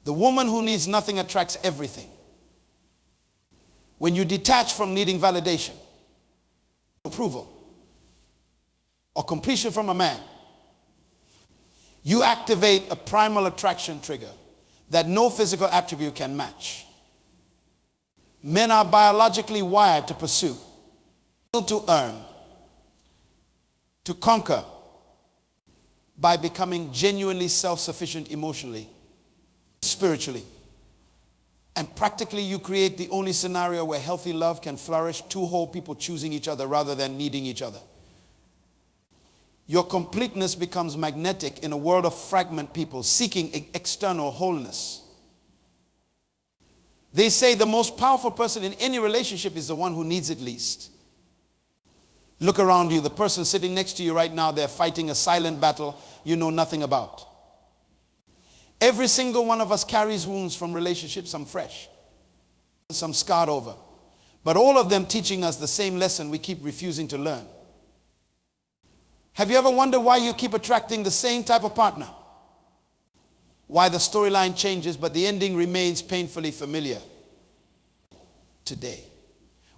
The woman who needs nothing attracts everything. When you detach from needing validation, approval, or completion from a man, you activate a primal attraction trigger that no physical attribute can match. Men are biologically wired to pursue, to earn, to conquer by becoming genuinely self-sufficient emotionally, spiritually. And practically you create the only scenario where healthy love can flourish, two whole people choosing each other rather than needing each other. Your completeness becomes magnetic in a world of fragment people seeking external wholeness. They say the most powerful person in any relationship is the one who needs it least. Look around you. The person sitting next to you right now, they're fighting a silent battle you know nothing about. Every single one of us carries wounds from relationships, some fresh, some scarred over. But all of them teaching us the same lesson we keep refusing to learn. Have you ever wondered why you keep attracting the same type of partner? Why the storyline changes, but the ending remains painfully familiar? Today,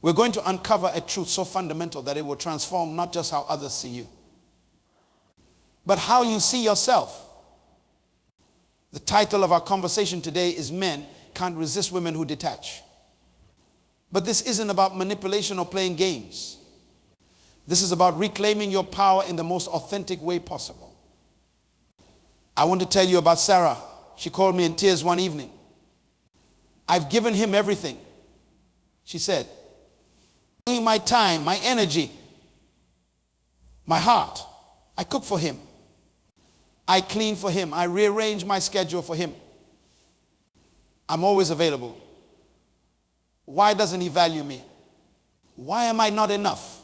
we're going to uncover a truth so fundamental that it will transform not just how others see you, but how you see yourself. The title of our conversation today is Men Can't Resist Women Who Detach. But this isn't about manipulation or playing games. This is about reclaiming your power in the most authentic way possible. I want to tell you about Sarah. She called me in tears one evening. I've given him everything, she said. My time, my energy, my heart. I cook for him. I clean for him. I rearrange my schedule for him. I'm always available. Why doesn't he value me? Why am I not enough?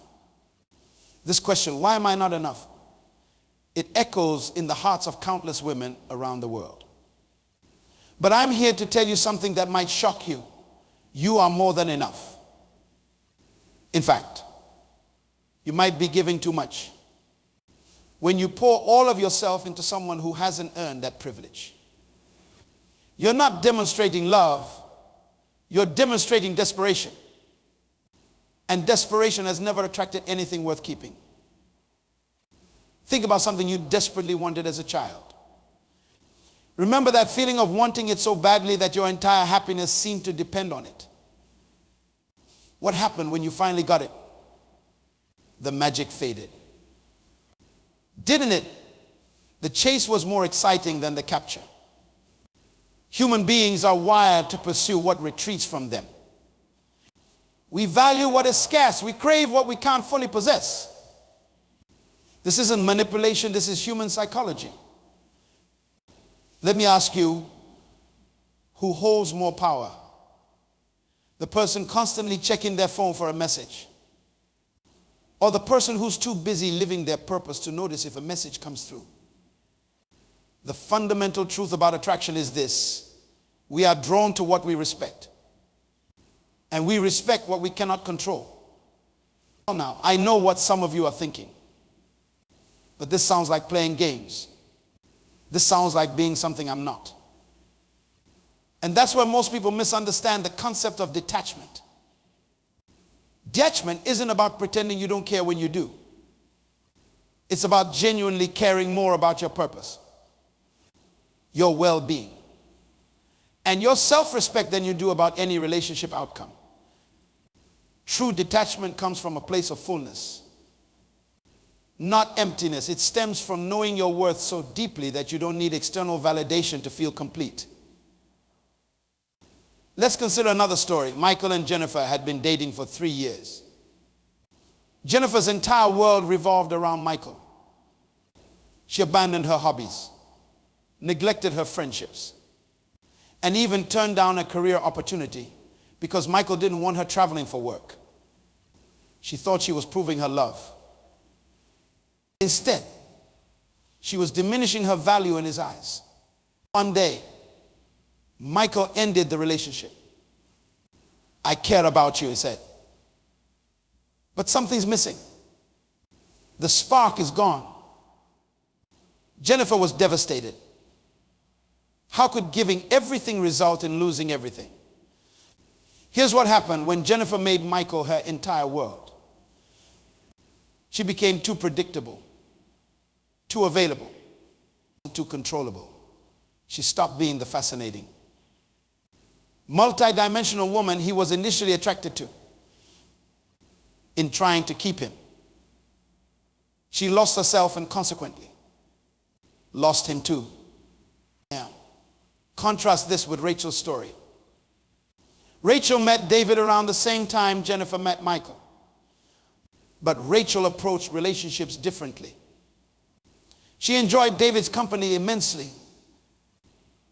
This question, why am I not enough? It echoes in the hearts of countless women around the world. But I'm here to tell you something that might shock you. You are more than enough. In fact, you might be giving too much when you pour all of yourself into someone who hasn't earned that privilege. You're not demonstrating love. You're demonstrating desperation. And desperation has never attracted anything worth keeping. Think about something you desperately wanted as a child. Remember that feeling of wanting it so badly that your entire happiness seemed to depend on it. What happened when you finally got it? The magic faded. Didn't it? The chase was more exciting than the capture. Human beings are wired to pursue what retreats from them. We value what is scarce. We crave what we can't fully possess. This isn't manipulation. This is human psychology. Let me ask you, who holds more power? The person constantly checking their phone for a message, or the person who's too busy living their purpose to notice if a message comes through? The fundamental truth about attraction is this: we are drawn to what we respect, and we respect what we cannot control. Now, I know what some of you are thinking, but this sounds like playing games. This sounds like being something I'm not. And that's where most people misunderstand the concept of detachment. Detachment isn't about pretending you don't care when you do. It's about genuinely caring more about your purpose, your well-being, and your self-respect than you do about any relationship outcome. True detachment comes from a place of fullness, not emptiness. It stems from knowing your worth so deeply that you don't need external validation to feel complete. Let's consider another story. Michael and Jennifer had been dating for 3 years. Jennifer's entire world revolved around Michael. She abandoned her hobbies, neglected her friendships, and even turned down a career opportunity because Michael didn't want her traveling for work. She thought she was proving her love. Instead, she was diminishing her value in his eyes. One day, Michael ended the relationship. I care about you, he said. But something's missing. The spark is gone. Jennifer was devastated. How could giving everything result in losing everything? Here's what happened when Jennifer made Michael her entire world. She became too predictable, too available, too controllable. She stopped being the fascinating, multi-dimensional woman he was initially attracted to in trying to keep him. She lost herself and consequently lost him too. Now, contrast this with Rachel's story. Rachel met David around the same time Jennifer met Michael. But Rachel approached relationships differently. She enjoyed David's company immensely,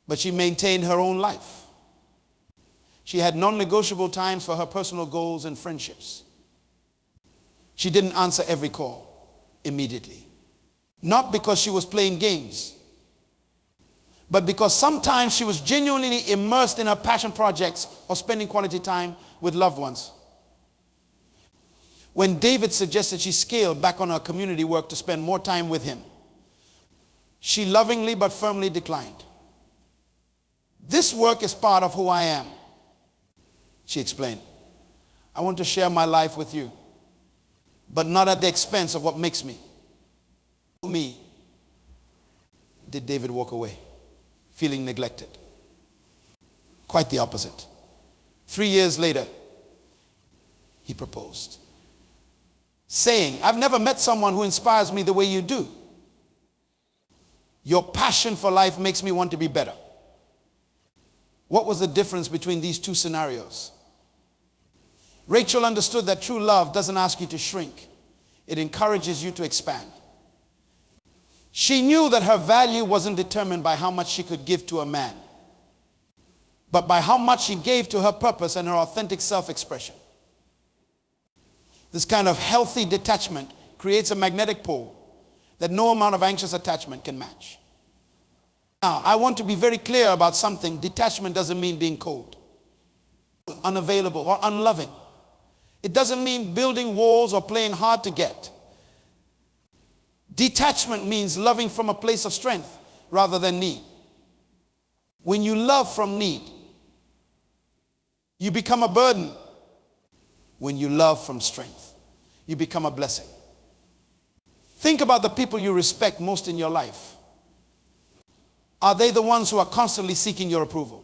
but she maintained her own life. She had non-negotiable times for her personal goals and friendships. She didn't answer every call immediately. Not because she was playing games, but because sometimes she was genuinely immersed in her passion projects or spending quality time with loved ones. When David suggested she scale back on her community work to spend more time with him, she lovingly but firmly declined. This work is part of who I am, she explained. I want to share my life with you, but not at the expense of what makes me. Did David walk away, feeling neglected? Quite the opposite. 3 years later, he proposed, saying, I've never met someone who inspires me the way you do. Your passion for life makes me want to be better. What was the difference between these two scenarios? Rachel understood that true love doesn't ask you to shrink. It encourages you to expand. She knew that her value wasn't determined by how much she could give to a man, but by how much she gave to her purpose and her authentic self-expression. This kind of healthy detachment creates a magnetic pull that no amount of anxious attachment can match. Now, I want to be very clear about something. Detachment doesn't mean being cold, unavailable, or unloving. It doesn't mean building walls or playing hard to get. Detachment means loving from a place of strength rather than need. When you love from need, you become a burden. When you love from strength, you become a blessing. Think about the people you respect most in your life. Are they the ones who are constantly seeking your approval?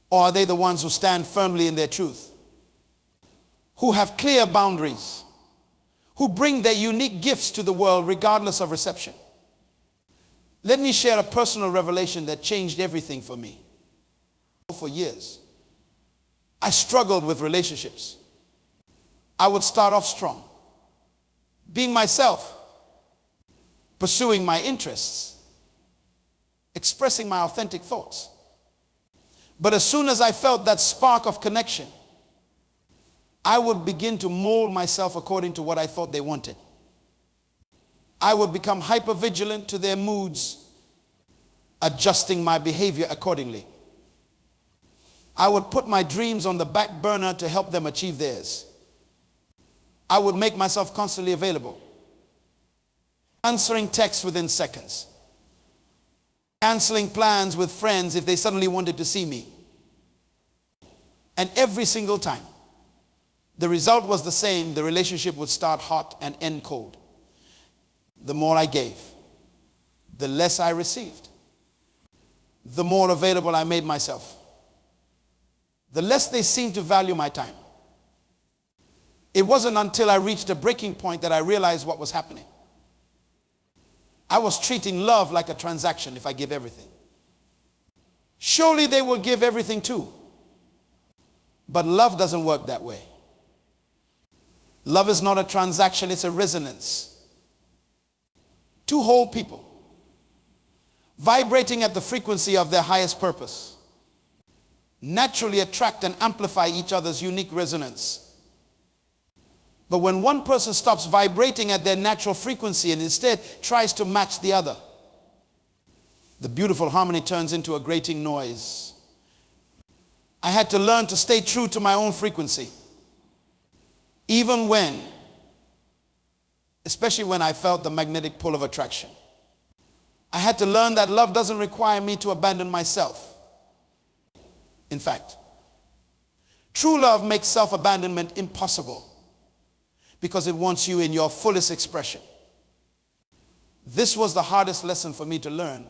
Or are they the ones who stand firmly in their truth? Who have clear boundaries? Who bring their unique gifts to the world regardless of reception? Let me share a personal revelation that changed everything for me. For years, I struggled with relationships. I would start off strong, being myself, pursuing my interests, expressing my authentic thoughts. But as soon as I felt that spark of connection, I would begin to mold myself according to what I thought they wanted. I would become hypervigilant to their moods, adjusting my behavior accordingly. I would put my dreams on the back burner to help them achieve theirs. I would make myself constantly available, answering texts within seconds, canceling plans with friends if they suddenly wanted to see me. And every single time, the result was the same. The relationship would start hot and end cold. The more I gave, the less I received. The more available I made myself, the less they seemed to value my time. It wasn't until I reached a breaking point that I realized what was happening. I was treating love like a transaction. If I give everything, surely they will give everything too. But love doesn't work that way. Love is not a transaction, it's a resonance. Two whole people vibrating at the frequency of their highest purpose naturally attract and amplify each other's unique resonance. But when one person stops vibrating at their natural frequency and instead tries to match the other, the beautiful harmony turns into a grating noise. I had to learn to stay true to my own frequency, even especially when I felt the magnetic pull of attraction. I had to learn that love doesn't require me to abandon myself. In fact, true love makes self-abandonment impossible because it wants you in your fullest expression. This was the hardest lesson for me to learn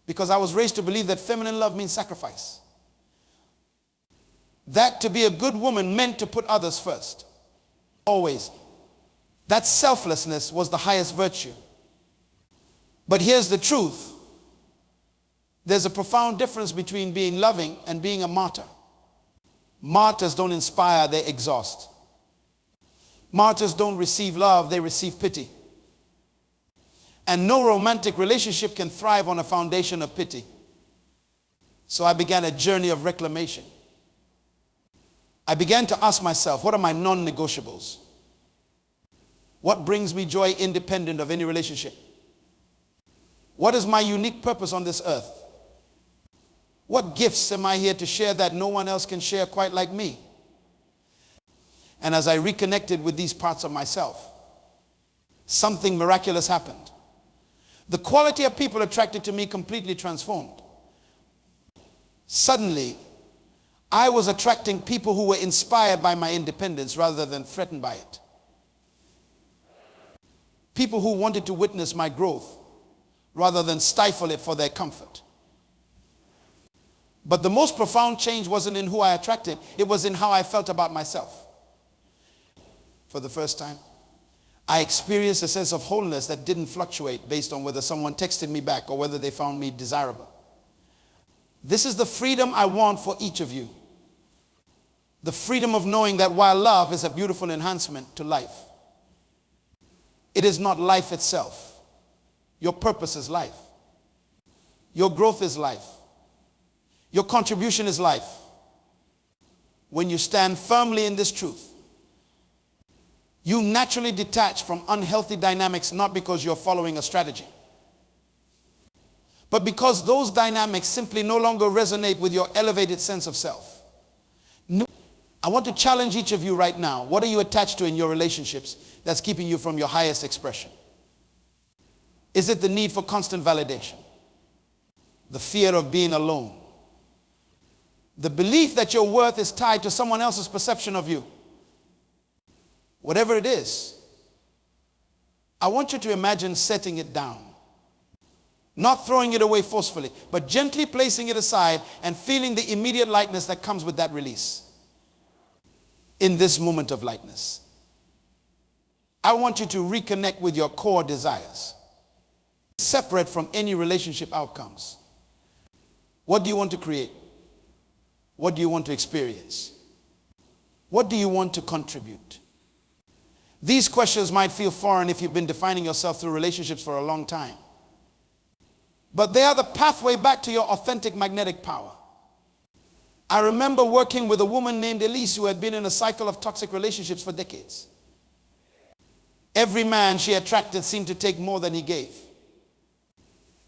because I was raised to believe that feminine love means sacrifice. That to be a good woman meant to put others first. Always. That selflessness was the highest virtue. But here's the truth. There's a profound difference between being loving and being a martyr. Martyrs don't inspire, they exhaust. Martyrs don't receive love, they receive pity. And no romantic relationship can thrive on a foundation of pity. So I began a journey of reclamation. I began to ask myself, what are my non-negotiables? What brings me joy independent of any relationship? What is my unique purpose on this earth? What gifts am I here to share that no one else can share quite like me? And as I reconnected with these parts of myself, something miraculous happened. The quality of people attracted to me completely transformed. Suddenly, I was attracting people who were inspired by my independence rather than threatened by it. People who wanted to witness my growth rather than stifle it for their comfort. But the most profound change wasn't in who I attracted, it was in how I felt about myself. For the first time, I experienced a sense of wholeness that didn't fluctuate based on whether someone texted me back or whether they found me desirable. This is the freedom I want for each of you. The freedom of knowing that while love is a beautiful enhancement to life, it is not life itself. Your purpose is life. Your growth is life. Your contribution is life. When you stand firmly in this truth, you naturally detach from unhealthy dynamics, not because you're following a strategy, but because those dynamics simply no longer resonate with your elevated sense of self. I want to challenge each of you right now. What are you attached to in your relationships that's keeping you from your highest expression? Is it the need for constant validation? The fear of being alone? The belief that your worth is tied to someone else's perception of you? Whatever it is, I want you to imagine setting it down. Not throwing it away forcefully, but gently placing it aside and feeling the immediate lightness that comes with that release. In this moment of lightness, I want you to reconnect with your core desires, separate from any relationship outcomes. What do you want to create? What do you want to experience? What do you want to contribute? These questions might feel foreign if you've been defining yourself through relationships for a long time. But they are the pathway back to your authentic magnetic power. I remember working with a woman named Elise who had been in a cycle of toxic relationships for decades. Every man she attracted seemed to take more than he gave.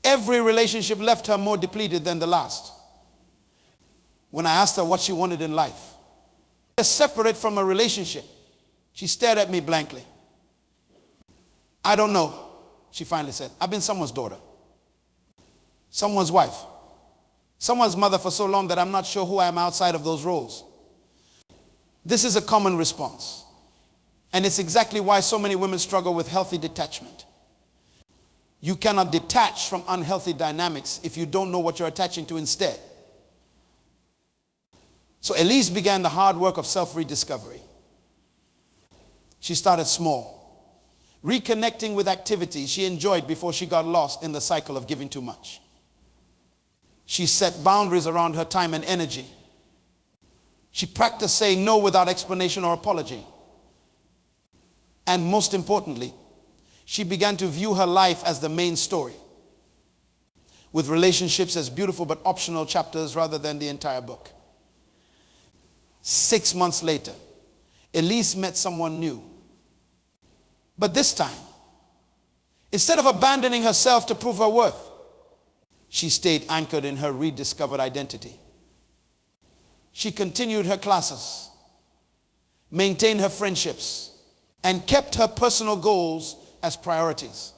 Every relationship left her more depleted than the last. When I asked her what she wanted in life, separate from a relationship, she stared at me blankly. I don't know, she finally said. I've been someone's daughter, someone's wife, someone's mother for so long that I'm not sure who I am outside of those roles. This is a common response. And it's exactly why so many women struggle with healthy detachment. You cannot detach from unhealthy dynamics if you don't know what you're attaching to instead. So Elise began the hard work of self-rediscovery. She started small, reconnecting with activities she enjoyed before she got lost in the cycle of giving too much. She set boundaries around her time and energy. She practiced saying no without explanation or apology. And most importantly, she began to view her life as the main story, with relationships as beautiful but optional chapters rather than the entire book. 6 months later, Elise met someone new. But this time, instead of abandoning herself to prove her worth, she stayed anchored in her rediscovered identity. She continued her classes, maintained her friendships, and kept her personal goals as priorities.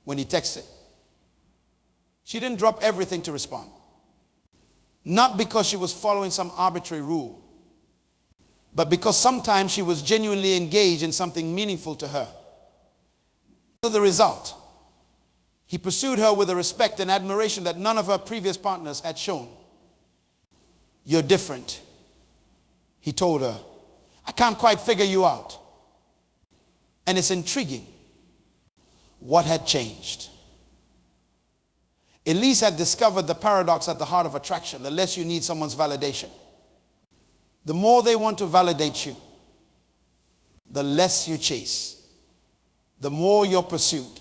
when he texted. She didn't drop everything to respond. Not because she was following some arbitrary rule, but because sometimes she was genuinely engaged in something meaningful to her. So the result, he pursued her with a respect and admiration that none of her previous partners had shown. You're different, he told her. I can't quite figure you out. And it's intriguing. What had changed? Elise had discovered the paradox at the heart of attraction. The less you need someone's validation, the more they want to validate you, the less you chase, the more you're pursued,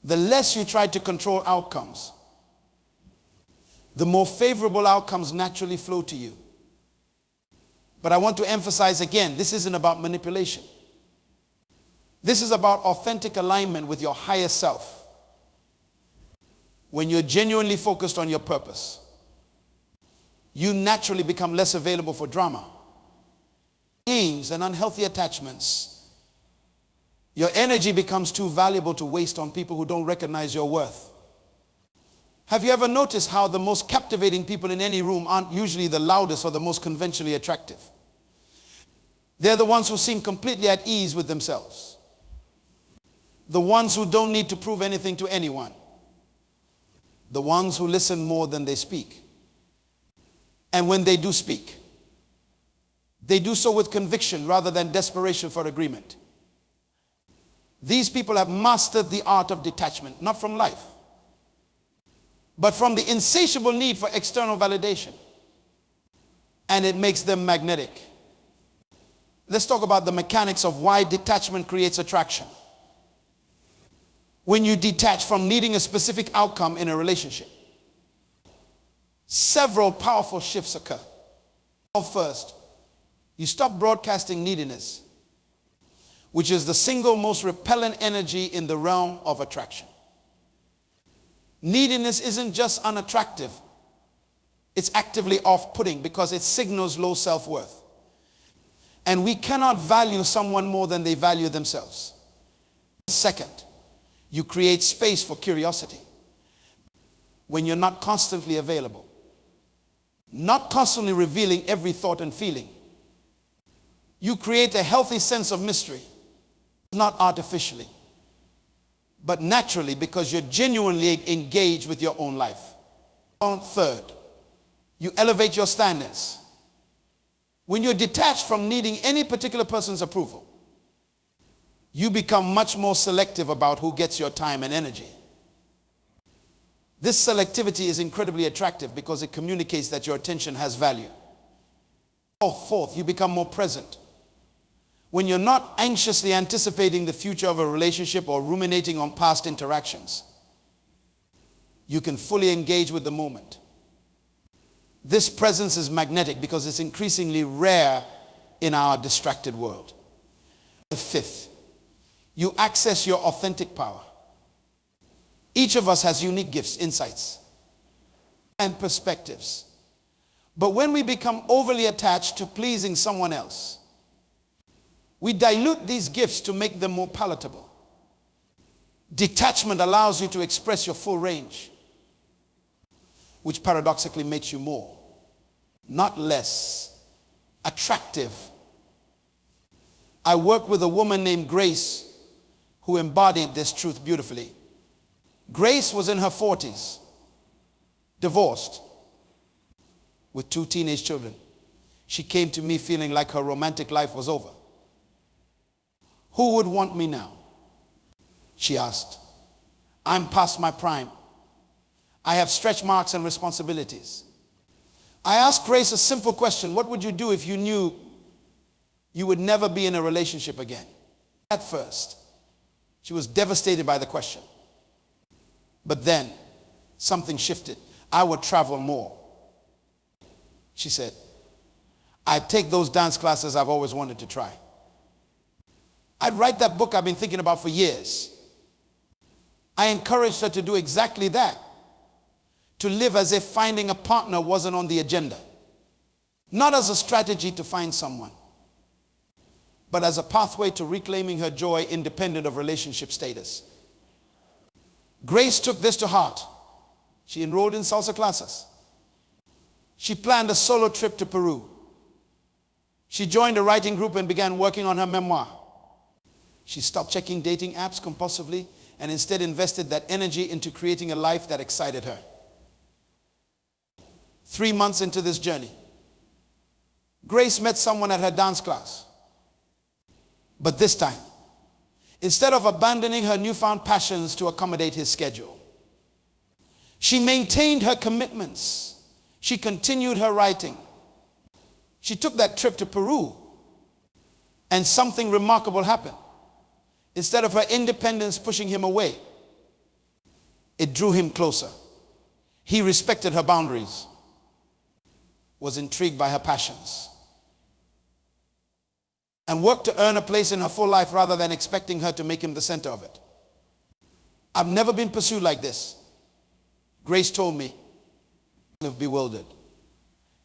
the less you try to control outcomes, the more favorable outcomes naturally flow to you. But I want to emphasize again, this isn't about manipulation. This is about authentic alignment with your higher self. When you're genuinely focused on your purpose, you naturally become less available for drama, games, and unhealthy attachments. Your energy becomes too valuable to waste on people who don't recognize your worth. Have you ever noticed how the most captivating people in any room aren't usually the loudest or the most conventionally attractive? They're the ones who seem completely at ease with themselves. The ones who don't need to prove anything to anyone. The ones who listen more than they speak. And when they do speak, they do so with conviction rather than desperation for agreement. These people have mastered the art of detachment, not from life, but from the insatiable need for external validation. And it makes them magnetic. Let's talk about the mechanics of why detachment creates attraction. When you detach from needing a specific outcome in a relationship, several powerful shifts occur. First, you stop broadcasting neediness, which is the single most repellent energy in the realm of attraction. Neediness isn't just unattractive. It's actively off-putting because it signals low self-worth. And we cannot value someone more than they value themselves. Second, you create space for curiosity. When you're not constantly available, not constantly revealing every thought and feeling, you create a healthy sense of mystery, not artificially, but naturally, because you're genuinely engaged with your own life. Third, you elevate your standards. When you're detached from needing any particular person's approval, you become much more selective about who gets your time and energy. This selectivity is incredibly attractive because it communicates that your attention has value. Fourth, you become more present. When you're not anxiously anticipating the future of a relationship or ruminating on past interactions, you can fully engage with the moment. This presence is magnetic because it's increasingly rare in our distracted world. Fifth, you access your authentic power. Each of us has unique gifts, insights, and perspectives. But when we become overly attached to pleasing someone else, we dilute these gifts to make them more palatable. Detachment allows you to express your full range, which paradoxically makes you more, not less, attractive. I worked with a woman named Grace who embodied this truth beautifully. Grace was in her 40s, divorced, with 2 teenage children. She came to me feeling like her romantic life was over. Who would want me now? She asked. I'm past my prime. I have stretch marks and responsibilities. I asked Grace a simple question. What would you do if you knew you would never be in a relationship again? At first, she was devastated by the question. But then, something shifted. I would travel more. She said, I'd take those dance classes I've always wanted to try. I'd write that book I've been thinking about for years. I encouraged her to do exactly that. To live as if finding a partner wasn't on the agenda. Not as a strategy to find someone, but as a pathway to reclaiming her joy independent of relationship status. Grace took this to heart. She enrolled in salsa classes. She planned a solo trip to Peru. She joined a writing group and began working on her memoir. She stopped checking dating apps compulsively and instead invested that energy into creating a life that excited her. 3 months into this journey, Grace met someone at her dance class. But this time, instead of abandoning her newfound passions to accommodate his schedule, she maintained her commitments. She continued her writing. She took that trip to Peru, and something remarkable happened. Instead of her independence pushing him away, it drew him closer. He respected her boundaries, was intrigued by her passions, and worked to earn a place in her full life rather than expecting her to make him the center of it. I've never been pursued like this, Grace told me, bewildered.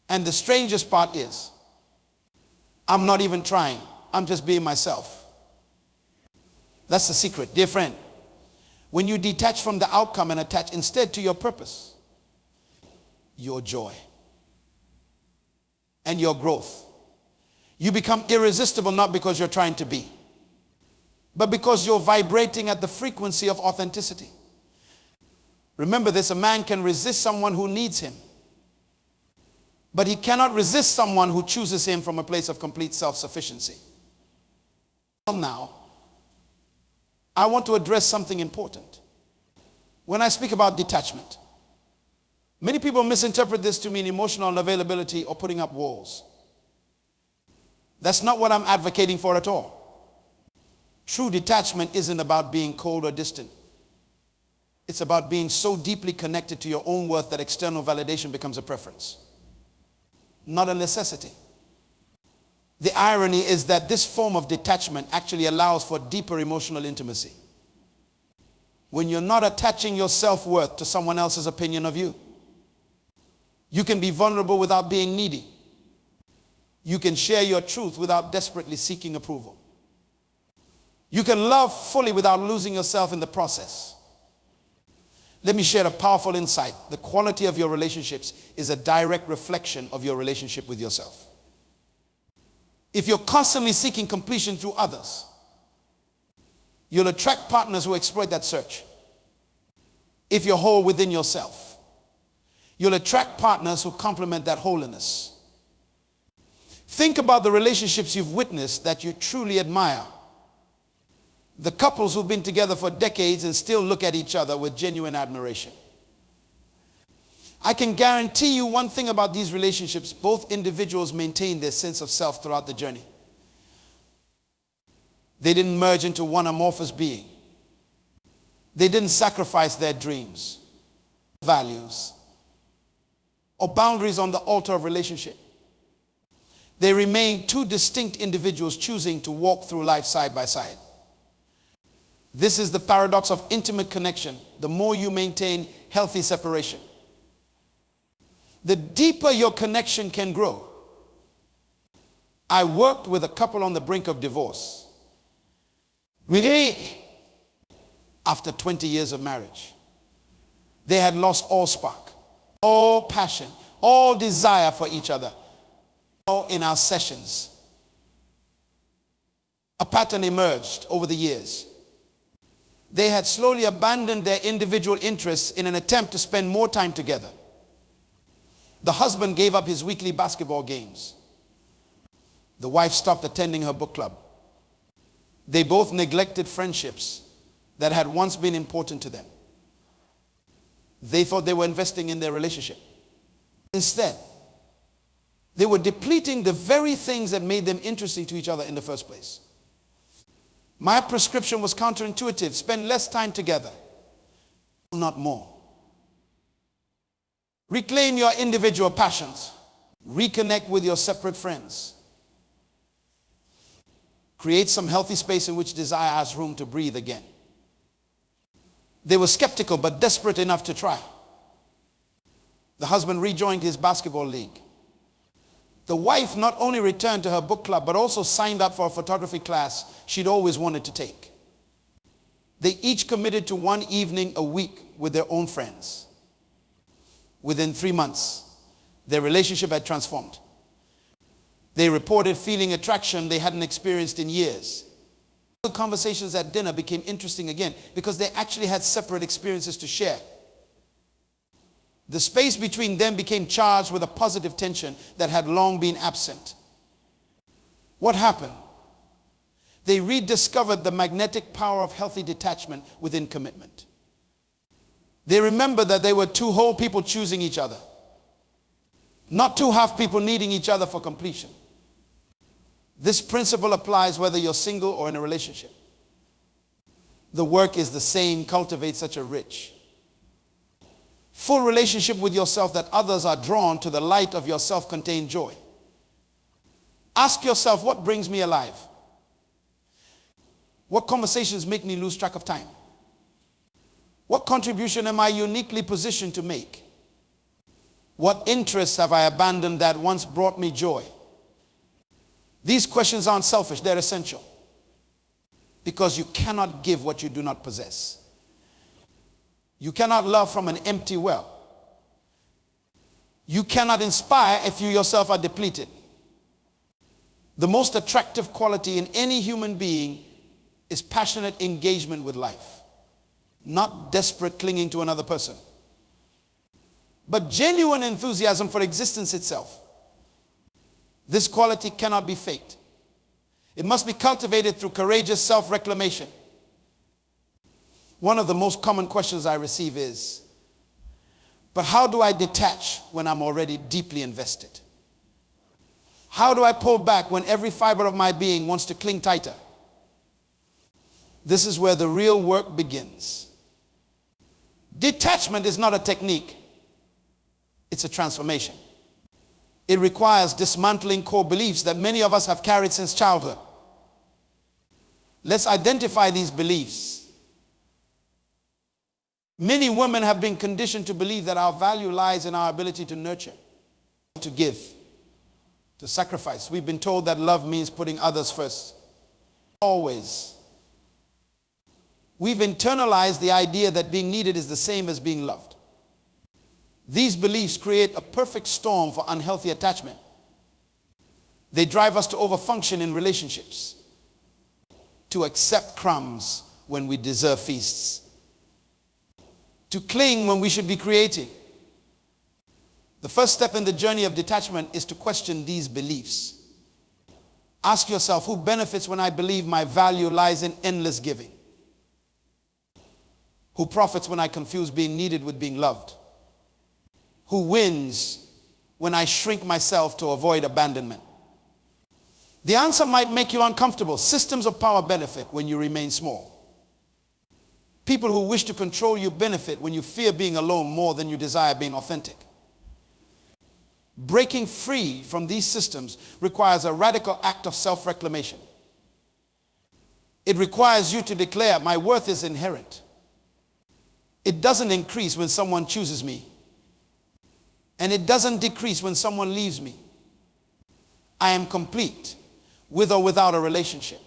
And the strangest part is, I'm not even trying. I'm just being myself. That's the secret, dear friend. When you detach from the outcome and attach instead to your purpose, your joy and your growth, you become irresistible not because you're trying to be, but because you're vibrating at the frequency of authenticity. Remember this, a man can resist someone who needs him, but he cannot resist someone who chooses him from a place of complete self-sufficiency. Now, I want to address something important. When I speak about detachment, many people misinterpret this to mean emotional unavailability or putting up walls. That's not what I'm advocating for at all. True detachment isn't about being cold or distant. It's about being so deeply connected to your own worth that external validation becomes a preference, not a necessity. The irony is that this form of detachment actually allows for deeper emotional intimacy. When you're not attaching your self-worth to someone else's opinion of you, you can be vulnerable without being needy. You can share your truth without desperately seeking approval. You can love fully without losing yourself in the process. Let me share a powerful insight. The quality of your relationships is a direct reflection of your relationship with yourself. If you're constantly seeking completion through others, you'll attract partners who exploit that search. If you're whole within yourself, you'll attract partners who complement that holiness. Think about the relationships you've witnessed that you truly admire. The couples who've been together for decades and still look at each other with genuine admiration. I can guarantee you one thing about these relationships: both individuals maintain their sense of self throughout the journey. They didn't merge into one amorphous being. They didn't sacrifice their dreams, values, or boundaries on the altar of relationship. They remain two distinct individuals choosing to walk through life side by side. This is the paradox of intimate connection. The more you maintain healthy separation, the deeper your connection can grow. I worked with a couple on the brink of divorce. Really, after 20 years of marriage, they had lost all spark, all passion, all desire for each other. All in our sessions, a pattern emerged over the years. They had slowly abandoned their individual interests in an attempt to spend more time together. The husband gave up his weekly basketball games. The wife stopped attending her book club. They both neglected friendships that had once been important to them. They thought they were investing in their relationship. Instead, they were depleting the very things that made them interesting to each other in the first place. My prescription was counterintuitive. Spend less time together, not more. Reclaim your individual passions. Reconnect with your separate friends. Create some healthy space in which desire has room to breathe again. They were skeptical but desperate enough to try. The husband rejoined his basketball league. The wife not only returned to her book club, but also signed up for a photography class she'd always wanted to take. They each committed to one evening a week with their own friends. Within 3 months, their relationship had transformed. They reported feeling attraction they hadn't experienced in years. The conversations at dinner became interesting again because they actually had separate experiences to share. The space between them became charged with a positive tension that had long been absent. What happened? They rediscovered the magnetic power of healthy detachment within commitment. They remembered that they were two whole people choosing each other, not two half people needing each other for completion. This principle applies whether you're single or in a relationship. The work is the same. Cultivate such a rich, full relationship with yourself that others are drawn to the light of your self-contained joy. Ask yourself, what brings me alive? What conversations make me lose track of time? What contribution am I uniquely positioned to make? What interests have I abandoned that once brought me joy? These questions aren't selfish, they're essential. Because you cannot give what you do not possess. You cannot love from an empty well. You cannot inspire if you yourself are depleted. The most attractive quality in any human being is passionate engagement with life, not desperate clinging to another person, but genuine enthusiasm for existence itself. This quality cannot be faked. It must be cultivated through courageous self-reclamation. One of the most common questions I receive is, but how do I detach when I'm already deeply invested? How do I pull back when every fiber of my being wants to cling tighter? This is where the real work begins. Detachment is not a technique. It's a transformation. It requires dismantling core beliefs that many of us have carried since childhood. Let's identify these beliefs. Many women have been conditioned to believe that our value lies in our ability to nurture, to give, to sacrifice. We've been told that love means putting others first. Always. We've internalized the idea that being needed is the same as being loved. These beliefs create a perfect storm for unhealthy attachment. They drive us to overfunction in relationships, to accept crumbs when we deserve feasts, to cling when we should be creating. The first step in the journey of detachment is to question these beliefs. Ask yourself, who benefits when I believe my value lies in endless giving? Who profits when I confuse being needed with being loved? Who wins when I shrink myself to avoid abandonment? The answer might make you uncomfortable. Systems of power benefit when you remain small. People who wish to control you benefit when you fear being alone more than you desire being authentic. Breaking free from these systems requires a radical act of self-reclamation. It requires you to declare, my worth is inherent. It doesn't increase when someone chooses me. And it doesn't decrease when someone leaves me. I am complete, with or without a relationship.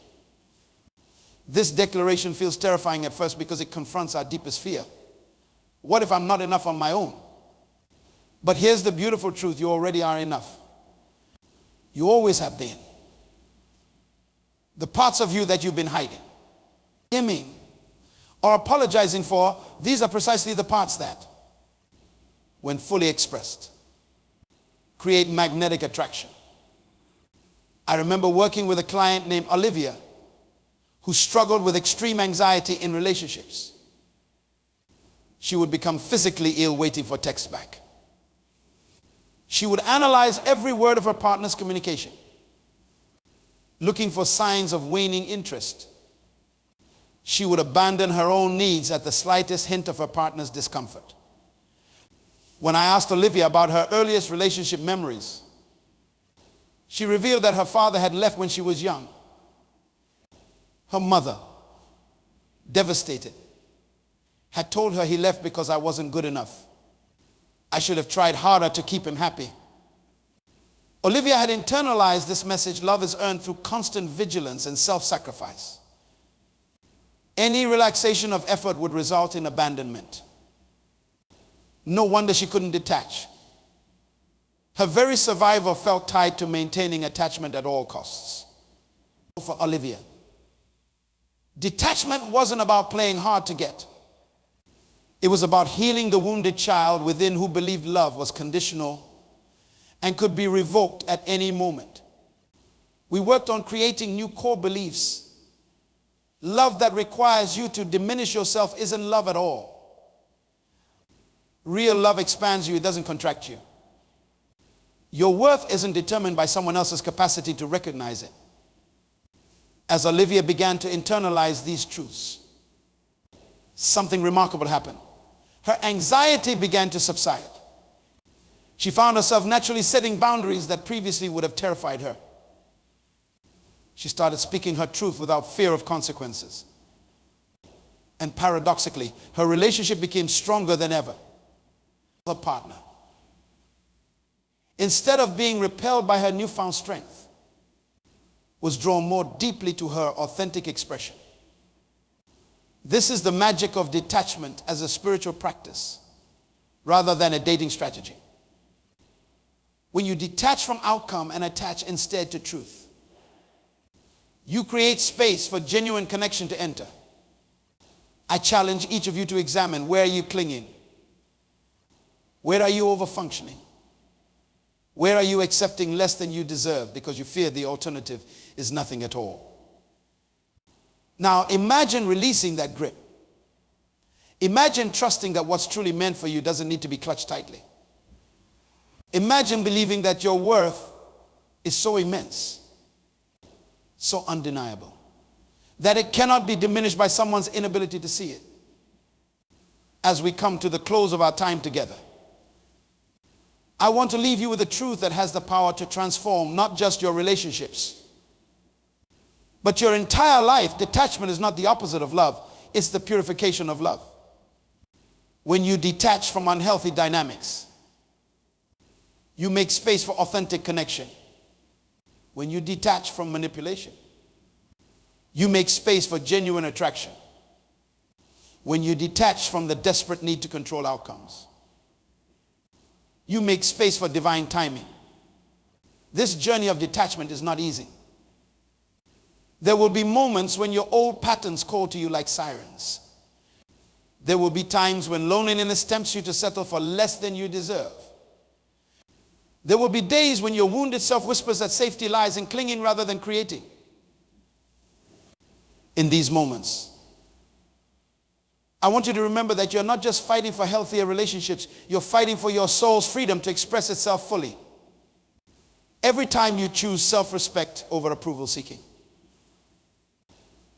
This declaration feels terrifying at first because it confronts our deepest fear. What if I'm not enough on my own? But here's the beautiful truth. You already are enough. You always have been. The parts of you that you've been hiding, dimming, or apologizing for, these are precisely the parts that, when fully expressed, create magnetic attraction. I remember working with a client named Olivia who struggled with extreme anxiety in relationships. She would become physically ill waiting for text back. She would analyze every word of her partner's communication, looking for signs of waning interest. She would abandon her own needs at the slightest hint of her partner's discomfort. When I asked Olivia about her earliest relationship memories, she revealed that her father had left when she was young. Her mother, devastated, had told her he left because I wasn't good enough. I should have tried harder to keep him happy. Olivia had internalized this message: love is earned through constant vigilance and self-sacrifice. Any relaxation of effort would result in abandonment. No wonder she couldn't detach. Her very survival felt tied to maintaining attachment at all costs. For Olivia, detachment wasn't about playing hard to get. It was about healing the wounded child within who believed love was conditional and could be revoked at any moment. We worked on creating new core beliefs. Love that requires you to diminish yourself isn't love at all. Real love expands you, it doesn't contract you. Your worth isn't determined by someone else's capacity to recognize it. As Olivia began to internalize these truths, something remarkable happened. Her anxiety began to subside. She found herself naturally setting boundaries that previously would have terrified her. She started speaking her truth without fear of consequences. And paradoxically, her relationship became stronger than ever. Her partner, instead of being repelled by her newfound strength, was drawn more deeply to her authentic expression. This is the magic of detachment as a spiritual practice rather than a dating strategy. When you detach from outcome and attach instead to truth, you create space for genuine connection to enter. I challenge each of you to examine, where are you clinging? Where are you overfunctioning? Where are you accepting less than you deserve because you fear the alternative is nothing at all? Now imagine releasing that grip. Imagine trusting that what's truly meant for you doesn't need to be clutched tightly. Imagine believing that your worth is so immense, so undeniable, that it cannot be diminished by someone's inability to see it. As we come to the close of our time together, I want to leave you with a truth that has the power to transform not just your relationships, but your entire life. Detachment is not the opposite of love. It's the purification of love. When you detach from unhealthy dynamics, you make space for authentic connection. When you detach from manipulation, you make space for genuine attraction. When you detach from the desperate need to control outcomes, you make space for divine timing. This journey of detachment is not easy. There will be moments when your old patterns call to you like sirens. There will be times when loneliness tempts you to settle for less than you deserve. There will be days when your wounded self whispers that safety lies in clinging rather than creating. In these moments, I want you to remember that you're not just fighting for healthier relationships, you're fighting for your soul's freedom to express itself fully. Every time you choose self-respect over approval seeking,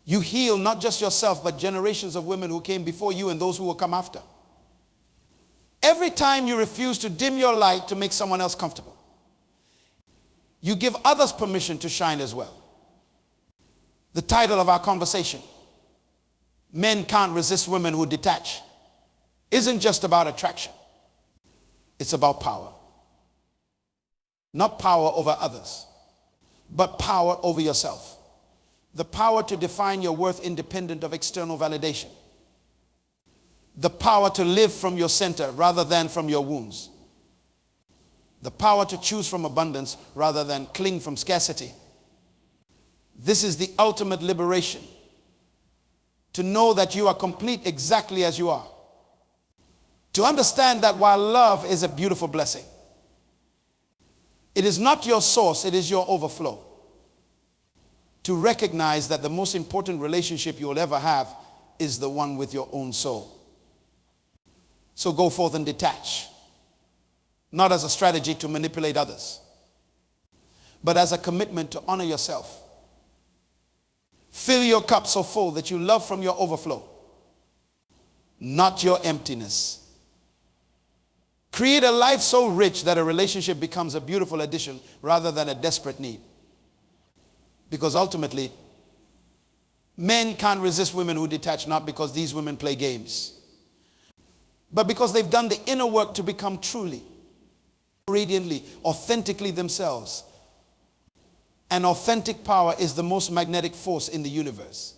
you heal not just yourself, but generations of women who came before you and those who will come after. Every time you refuse to dim your light to make someone else comfortable, you give others permission to shine as well. The title of our conversation, Men Can't Resist Women Who Detach, isn't just about attraction. It's about power. Not power over others, but power over yourself. The power to define your worth independent of external validation. The power to live from your center rather than from your wounds. The power to choose from abundance rather than cling from scarcity. This is the ultimate liberation. To know that you are complete exactly as you are. To understand that while love is a beautiful blessing, it is not your source, it is your overflow. To recognize that the most important relationship you will ever have is the one with your own soul. So go forth and detach. Not as a strategy to manipulate others, but as a commitment to honor yourself. Fill your cup so full that you love from your overflow, not your emptiness. Create a life so rich that a relationship becomes a beautiful addition rather than a desperate need. Because ultimately, men can't resist women who detach, not because these women play games, but because they've done the inner work to become truly, radiantly, authentically themselves. And authentic power is the most magnetic force in the universe.